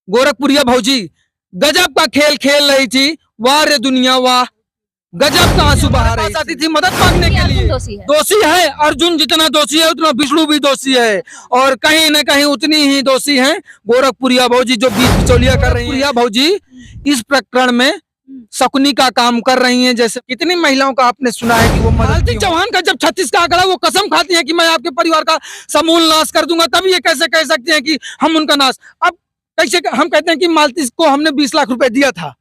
गोरखपुरिया भौजी गजब का खेल खेल रही थी। वाह रे दुनिया वाह, गजब का आंसू बहा रही आती थी मदद मांगने के लिए। दोषी है अर्जुन, जितना दोषी है उतना विष्णु भी दोषी है, और कहीं न कहीं उतनी ही दोषी है गोरखपुरिया भौजी जो बीच बिचौलिया कर रही है। भौजी इस प्रकरण में शकुनी का काम कर रही हैं। जैसे कितनी महिलाओं का आपने सुना है कि वो मालती चौहान का जब 36 का आंकड़ा, वो कसम खाती है कि मैं आपके परिवार का समूल नाश कर दूंगा, तब ये कैसे कह सकते हैं कि हम उनका नाश। अब कैसे हम कहते हैं कि मालती को हमने 20 लाख रुपए दिया था।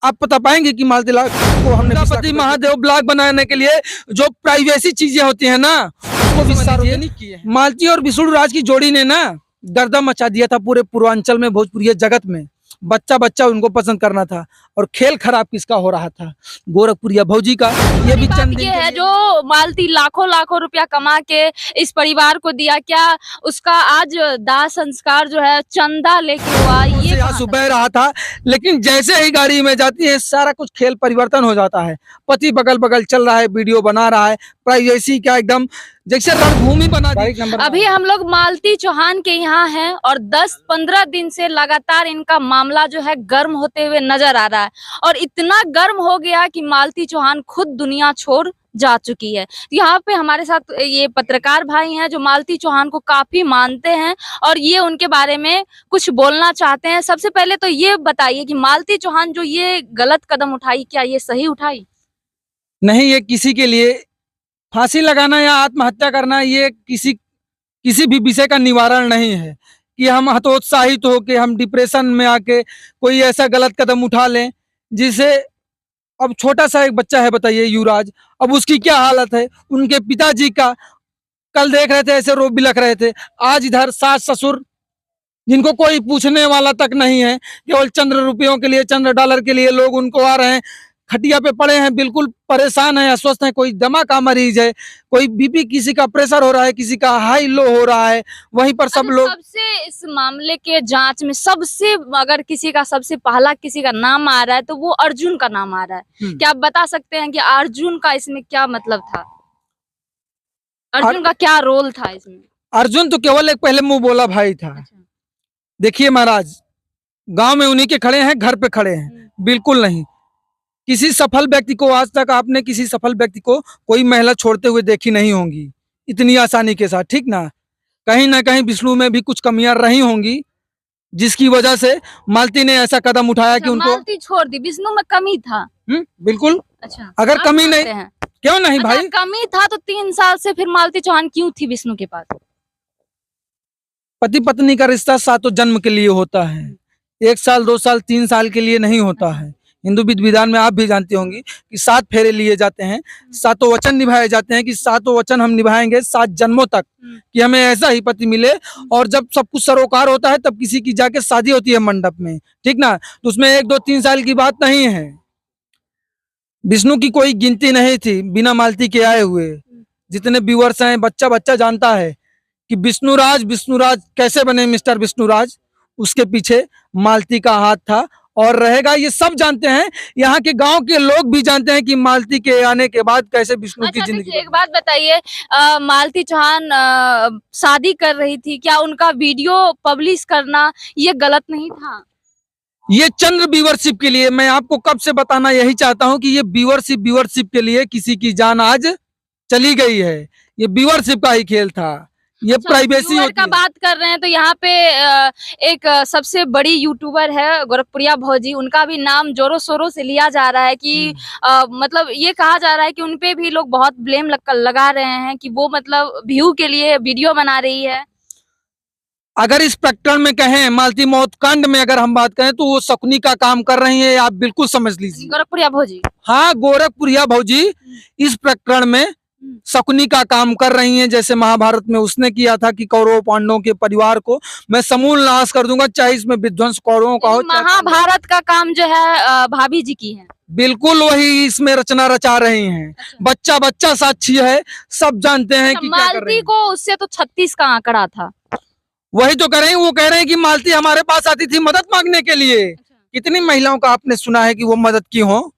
आप बता पाएंगे कि मालती लाख को हमने पति महादेव ब्लॉग बनाने के लिए जो प्राइवेसी चीजें होती है ना, उसको भी सार्वजनिक किए हैं। मालती और विष्णु राज की जोड़ी ने ना गर्दा मचा दिया था पूरे पूर्वांचल में, भोजपुरी जगत में। बच्चा बच्चा उनको पसंद करना था, और खेल खराब किसका हो रहा था? गोरखपुरिया भौजी का। ये भी चंद ये है जो मालती लाखों लाखों रुपया कमा के इस परिवार को दिया, क्या उसका आज दाह संस्कार जो है चंदा लेके हुआ? ये आंसू बह रहा था, लेकिन जैसे ही गाड़ी में जाती है सारा कुछ खेल परिवर्तन हो जाता है। पति बगल बगल चल रहा है, वीडियो बना रहा है, प्राइवेसी का एकदम जैसे रणभूमि बना दी। अभी हम लोग मालती चौहान के यहाँ हैं और 10-15 दिन से लगातार इनका मामला जो है गर्म होते हुए नजर आ रहा है, और इतना गर्म हो गया कि मालती चौहान खुद दुनिया छोड़ जा चुकी है। यहाँ पे हमारे साथ ये पत्रकार भाई हैं जो मालती चौहान को काफी मानते हैं और ये उनके बारे में कुछ बोलना चाहते हैं। सबसे पहले तो ये बताइए कि मालती चौहान जो ये गलत कदम उठाई, क्या ये सही उठाई? नहीं, ये किसी के लिए फांसी लगाना या आत्महत्या करना ये किसी भी विषय का निवारण नहीं है कि हम हतोत्साहित हो के हम डिप्रेशन में आके कोई ऐसा गलत कदम उठा लें जिसे। अब छोटा सा एक बच्चा है, बताइए युवराज, अब उसकी क्या हालत है? उनके पिताजी का कल देख रहे थे ऐसे रो बिलख रहे थे, आज इधर सास ससुर जिनको कोई पूछने वाला तक नहीं है, केवल चंद्र रुपयों के लिए, चंद्र डॉलर के लिए लोग उनको आ रहे हैं, खटिया पे पड़े हैं, बिल्कुल परेशान है, अस्वस्थ है। कोई दमा का मरीज है, कोई बीपी, किसी का प्रेशर हो रहा है, किसी का हाई लो हो रहा है, वहीं पर सब लोग। सबसे इस मामले के जांच में सबसे अगर किसी का सबसे पहला किसी का नाम आ रहा है तो वो अर्जुन का नाम आ रहा है। क्या आप बता सकते हैं कि अर्जुन का इसमें क्या मतलब था? अर्जुन का क्या रोल था इसमें? अर्जुन तो केवल एक पहले मुंह बोला भाई था। देखिए महाराज, गांव में उन्हीं के खड़े हैं, घर पे खड़े हैं, बिल्कुल नहीं। किसी सफल व्यक्ति को आज तक आपने किसी सफल व्यक्ति को कोई महिला छोड़ते हुए देखी नहीं होंगी इतनी आसानी के साथ, ठीक ना? कहीं ना कहीं विष्णु में भी कुछ कमियां रही होंगी जिसकी वजह से मालती ने ऐसा कदम उठाया कि उनको मालती छोड़ दी, विष्णु में कमी था। बिल्कुल। अच्छा, अगर कमी नहीं, क्यों नहीं भाई? कमी था तो 3 साल से फिर मालती चौहान क्यों थी विष्णु के पास? पति पत्नी का रिश्ता 7 जन्म के लिए होता है, 1 साल 2 साल 3 साल के लिए नहीं होता है। हिंदू विधि विधान में आप भी जानती होंगी कि 7 फेरे लिए जाते हैं, 7 वचन निभाए जाते हैं कि 7 वचन हम निभाएंगे 7 जन्मों तक, कि हमें ऐसा ही पति मिले। और जब सब कुछ सरोकार होता है तब किसी की जाके शादी होती है मंडप में, ठीक ना? तो उसमें 1 2 3 साल की बात नहीं है। विष्णु की कोई गिनती नहीं थी बिना मालती के आए हुए। जितने व्यूअर्स हैं, बच्चा बच्चा जानता है कि विष्णुराज कैसे बने मिस्टर विष्णुराज, उसके पीछे मालती का हाथ था और रहेगा। ये सब जानते हैं, यहाँ के गांव के लोग भी जानते हैं कि मालती के आने के बाद कैसे विष्णु की जिंदगी। एक बात बताइए, मालती चौहान शादी कर रही थी, क्या उनका वीडियो पब्लिश करना ये गलत नहीं था? ये चंद्र व्यूअरशिप के लिए, मैं आपको कब से बताना यही चाहता हूँ कि ये व्यूअरशिप के लिए किसी की जान आज चली गई है। ये व्यूअरशिप का ही खेल था, ये प्राइवेसी का बात कर रहे हैं तो यहाँ पे एक सबसे बड़ी यूट्यूबर है गोरखपुरिया भौजी, उनका भी नाम जोरों शोरों से लिया जा रहा है कि मतलब ये कहा जा रहा है कि उनपे भी लोग बहुत ब्लेम लगा रहे हैं कि वो मतलब व्यू के लिए वीडियो बना रही है। अगर इस प्रकरण में कहें, मालती मौत कांड में अगर हम बात करें तो वो शकुनी का काम कर रही है, आप बिल्कुल समझ लीजिए। गोरखपुरिया भौजी, हाँ, गोरखपुरिया भौजी इस प्रकरण में शकुनी का काम कर रही हैं। जैसे महाभारत में उसने किया था कि कौरव पांडवों के परिवार को मैं समूल नाश कर दूंगा, चाहे इसमें विध्वंस कौरवों का हो। महाभारत का काम जो है भाभी जी की है, बिल्कुल वही इसमें रचना रचा रही हैं। बच्चा बच्चा साक्षी है, सब जानते हैं कि क्या कर रही हैं। को उससे तो 36 का आंकड़ा था। वही तो कह रहे हैं, वो कह रहे हैं कि मालती हमारे पास आती थी मदद मांगने के लिए। कितनी महिलाओं का आपने सुना है कि वो मदद की हो?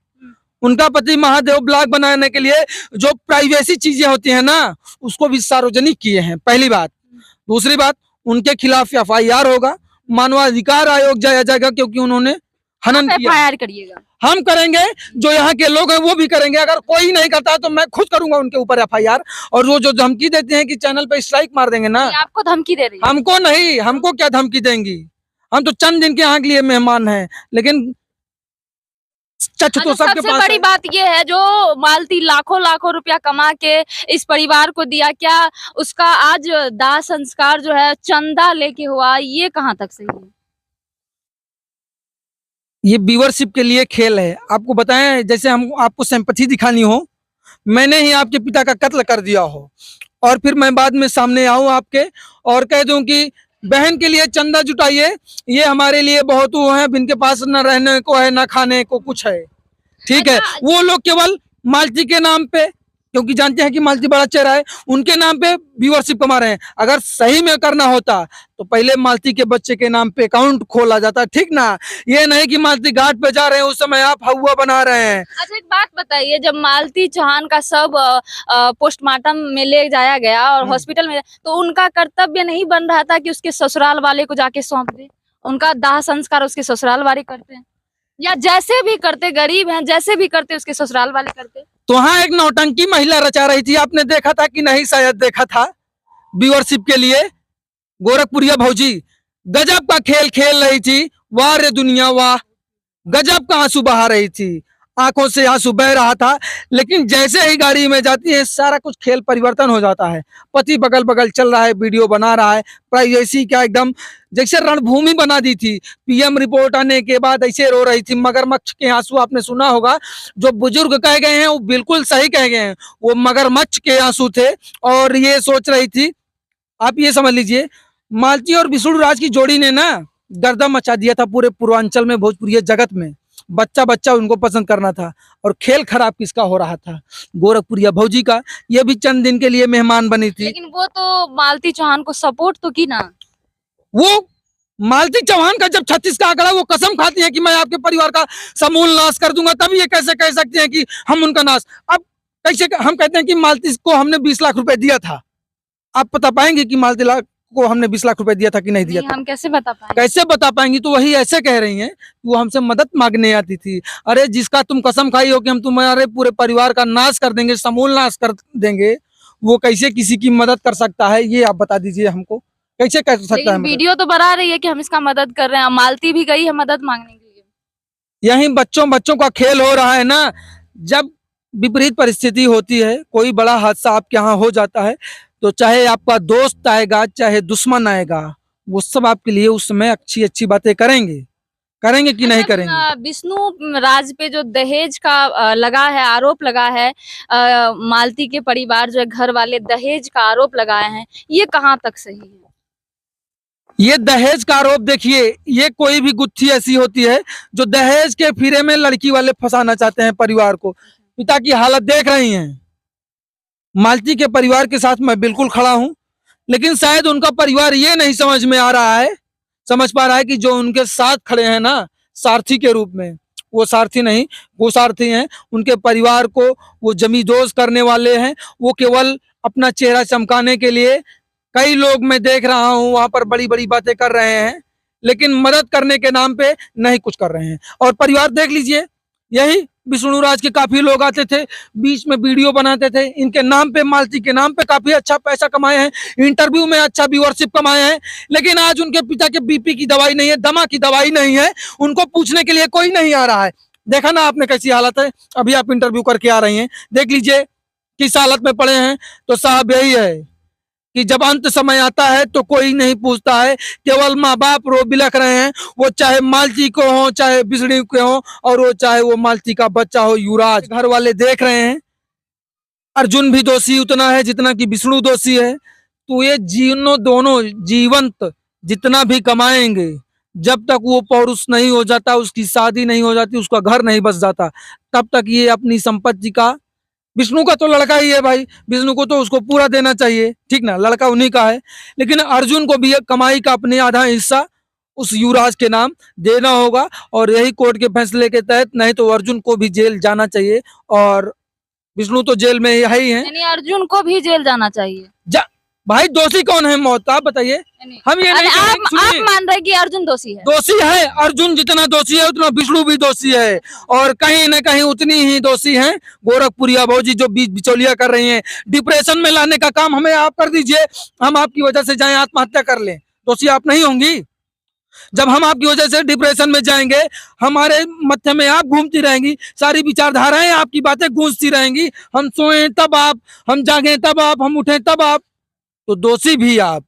उनका पति महादेव ब्लॉग बनाने के लिए जो प्राइवेसी चीजें होती है ना, उसको भी सार्वजनिक किए हैं, पहली बात। दूसरी बात, उनके खिलाफ FIR होगा, मानवाधिकार आयोग जाया जाएगा, क्योंकि उन्होंने हनन किया। FIR करिएगा। हम करेंगे, जो यहाँ के लोग हैं वो भी करेंगे। अगर कोई नहीं करता तो मैं खुद करूंगा उनके ऊपर FIR। और वो जो धमकी देते हैं कि चैनल पे स्ट्राइक मार देंगे ना, ये आपको धमकी दे रही है? हमको नहीं, हमको क्या धमकी देंगी? हम तो चंद दिन के यहाँ के लिए मेहमान हैं, लेकिन चच तो सबके सबसे पास बड़ी है। बात ये है, जो मालती लाखों लाखों रुपया कमा के इस परिवार को दिया, क्या उसका आज दाह संस्कार जो है चंदा लेके हुआ, ये कहाँ तक सही है? ये व्यूअरशिप के लिए खेल है। आपको बताएं, जैसे हम आपको सिंपैथी दिखानी हो, मैंने ही आपके पिता का कत्ल कर दिया हो, और फिर मैं बाद में सामने आऊं आपके और कह दूं कि बहन के लिए चंदा जुटाइए, ये हमारे लिए बहुत वो है, इनके पास न रहने को है न खाने को कुछ है, ठीक है। अच्छा, वो लोग केवल मालती के नाम पे, क्योंकि जानते हैं कि मालती बड़ा चेहरा है, उनके नाम पे व्यूअरशिप कमा रहे हैं। अगर सही में करना होता तो पहले मालती के बच्चे के नाम पे अकाउंट खोला जाता, ठीक ना। ये नहीं कि मालती घाट पे जा रहे हैं उस समय आप हवा बना रहे हैं। अच्छा एक बात बताइए, जब मालती चौहान का शव पोस्टमार्टम में ले जाया गया और हॉस्पिटल में, तो उनका कर्तव्य नहीं बन रहा था कि उसके ससुराल वाले को जाके सौंप दे? उनका दाह संस्कार उसके ससुराल वाले करते हैं, या जैसे भी करते, गरीब हैं जैसे भी करते उसके ससुराल वाले करते। तो वहां एक नौटंकी महिला रचा रही थी, आपने देखा था कि नहीं? शायद देखा था। व्यूअरशिप के लिए गोरखपुरिया भौजी गजब का खेल खेल रही थी। वाह रे दुनिया वाह, गजब का आंसू बहा रही थी, आंखों से आंसू बह रहा था। लेकिन जैसे ही गाड़ी में जाती है सारा कुछ खेल परिवर्तन हो जाता है। पति बगल बगल चल रहा है, वीडियो बना रहा है, प्राइवेसी क्या एकदम जैसे रणभूमि बना दी थी। PM रिपोर्ट आने के बाद ऐसे रो रही थी। मगरमच्छ के आंसू आपने सुना होगा, जो बुजुर्ग कह गए हैं वो बिल्कुल सही कह गए हैं, वो मगरमच्छ के आंसू थे। और ये सोच रही थी, आप ये समझ लीजिए, मालती और विष्णु राज की जोड़ी ने ना गर्दा मचा दिया था पूरे पूर्वांचल में, भोजपुरी जगत में। बच्चा बच्चा उनको पसंद करना था, और खेल खराब किसका हो रहा था? गोरखपुरिया भौजी का। ये भी चंद दिन के लिए मेहमान बनी थी। लेकिन वो तो मालती चौहान को सपोर्ट तो की ना। वो मालती चौहान का जब 36 का आंकड़ा, वो कसम खाती है कि मैं आपके परिवार का समूल नाश कर दूंगा, तब ये कैसे कह सकते हैं कि हम उनका नाश? अब कैसे हम कहते हैं कि मालती को हमने 20 लाख रुपए दिया था? आप बता पाएंगे कि मालती को हमने 20 लाख रुपए दिया था कि नहीं दिया नहीं, था? हम कैसे बता पाएंगे? कैसे बता पाएंगी? तो वही ऐसे कह रही हैं, वो हमसे मदद मांगने आती थी। अरे जिसका तुम कसम खाई हो कि हम तुम्हारे पूरे परिवार का नाश कर देंगे, समूल नाश कर देंगे, वो कैसे किसी की मदद कर सकता है? ये आप बता दीजिए हमको, कैसे कर सकता है लेकिन मदद? वीडियो तो बना रही है कि हम इसका मदद कर रहे हैं, मालती भी गई है मदद मांगने के लिए। यही बच्चों बच्चों का खेल हो रहा है ना। जब विपरीत परिस्थिति होती है, कोई बड़ा हादसा आपके यहाँ हो जाता है, तो चाहे आपका दोस्त आएगा चाहे दुश्मन आएगा, वो सब आपके लिए उस समय अच्छी अच्छी बातें करेंगे। करेंगे कि नहीं करेंगे? विष्णु राज पे जो दहेज का लगा है, आरोप लगा है, मालती के परिवार जो है, घर वाले दहेज का आरोप लगाए हैं, ये कहाँ तक सही है? ये दहेज का आरोप देखिए, ये कोई भी गुत्थी ऐसी होती है जो दहेज के फिरे में लड़की वाले फंसाना चाहते हैं परिवार को। पिता की हालत देख रही हैं। मालती के परिवार के साथ मैं बिल्कुल खड़ा हूं, लेकिन शायद उनका परिवार ये नहीं समझ पा रहा है कि जो उनके साथ खड़े हैं ना, सारथी के रूप में, वो सारथी नहीं, वो सारथी हैं। उनके परिवार को वो जमींदोज करने वाले हैं। वो केवल अपना चेहरा चमकाने के लिए, कई लोग मैं देख रहा हूं वहां पर बड़ी बड़ी बातें कर रहे हैं, लेकिन मदद करने के नाम पे नहीं कुछ कर रहे हैं। और परिवार देख लीजिए, यही विष्णु राज के काफी लोग आते थे, बीच में वीडियो बनाते थे, इनके नाम पे, मालती के नाम पे काफी अच्छा पैसा कमाए हैं, इंटरव्यू में अच्छा व्यूअरशिप कमाए हैं। लेकिन आज उनके पिता के BP की दवाई नहीं है, दमा की दवाई नहीं है, उनको पूछने के लिए कोई नहीं आ रहा है। देखा ना आपने कैसी हालत है? अभी आप इंटरव्यू करके आ रही हैं, देख लीजिए किस हालत में पड़े हैं। तो साहब यही है कि जब अंत समय आता है तो कोई नहीं पूछता है, केवल माँ बाप रो बिलख रहे हैं। वो चाहे मालती को हो, चाहे बिजली के हो, और वो चाहे वो मालती का बच्चा हो युवराज। घर वाले देख रहे हैं, अर्जुन भी दोषी उतना है जितना कि विष्णु दोषी है। तो ये दोनों जीवंत जितना भी कमाएंगे, जब तक वो पौरुष नहीं हो जाता, उसकी शादी नहीं हो जाती, उसका घर नहीं बस जाता, तब तक ये अपनी संपत्ति का, विष्णु का तो लड़का ही है भाई, विष्णु को तो उसको पूरा देना चाहिए, ठीक ना, लड़का उन्हीं का है। लेकिन अर्जुन को भी कमाई का अपने आधा हिस्सा उस युवराज के नाम देना होगा, और यही कोर्ट के फैसले के तहत, नहीं तो अर्जुन को भी जेल जाना चाहिए। और विष्णु तो जेल में ही है। यानी अर्जुन को भी जेल जाना चाहिए। भाई दोषी कौन है मौत का, आप बताइए। हम ये नहीं आप सुनिए। मान रहे हैं कि अर्जुन दोषी है? दोषी है, अर्जुन जितना दोषी है उतना विष्णु भी दोषी है, और कहीं न कहीं उतनी ही दोषी हैं गोरखपुरिया भौजी जो बीच बिचौलिया कर रही हैं। डिप्रेशन में लाने का काम हमें आप कर दीजिए, हम आपकी वजह से जाएं आत्महत्या कर लें, दोषी आप नहीं होंगी? जब हम आपकी वजह से डिप्रेशन में जाएंगे, हमारे मत्थे में आप घूमती रहेंगी, सारी विचारधाराएं आपकी बातें गूंजती रहेंगी, हम सोएं तब आप, हम जागें तब आप, हम उठें तब आप, तो दोषी भी आप,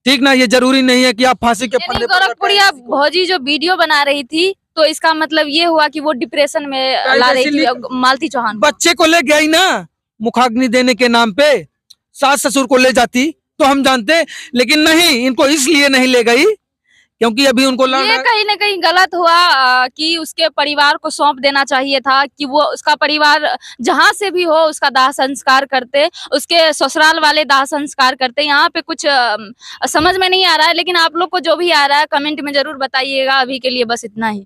ठीक ना? ये जरूरी नहीं है कि आप फांसी के फंदे पर गोरखपुरिया भौजी जो वीडियो बना रही थी, तो इसका मतलब ये हुआ कि वो डिप्रेशन में ला रही थी मालती चौहान को। बच्चे को ले गई ना मुखाग्नि देने के नाम पे, सास ससुर को ले जाती तो हम जानते, लेकिन नहीं, इनको इसलिए नहीं ले गई क्योंकि अभी उनको ये कहीं ना कहीं गलत हुआ कि उसके परिवार को सौंप देना चाहिए था, कि वो उसका परिवार जहां से भी हो उसका दाह संस्कार करते, उसके ससुराल वाले दाह संस्कार करते। यहाँ पे कुछ समझ में नहीं आ रहा है, लेकिन आप लोग को जो भी आ रहा है कमेंट में जरूर बताइएगा। अभी के लिए बस इतना ही।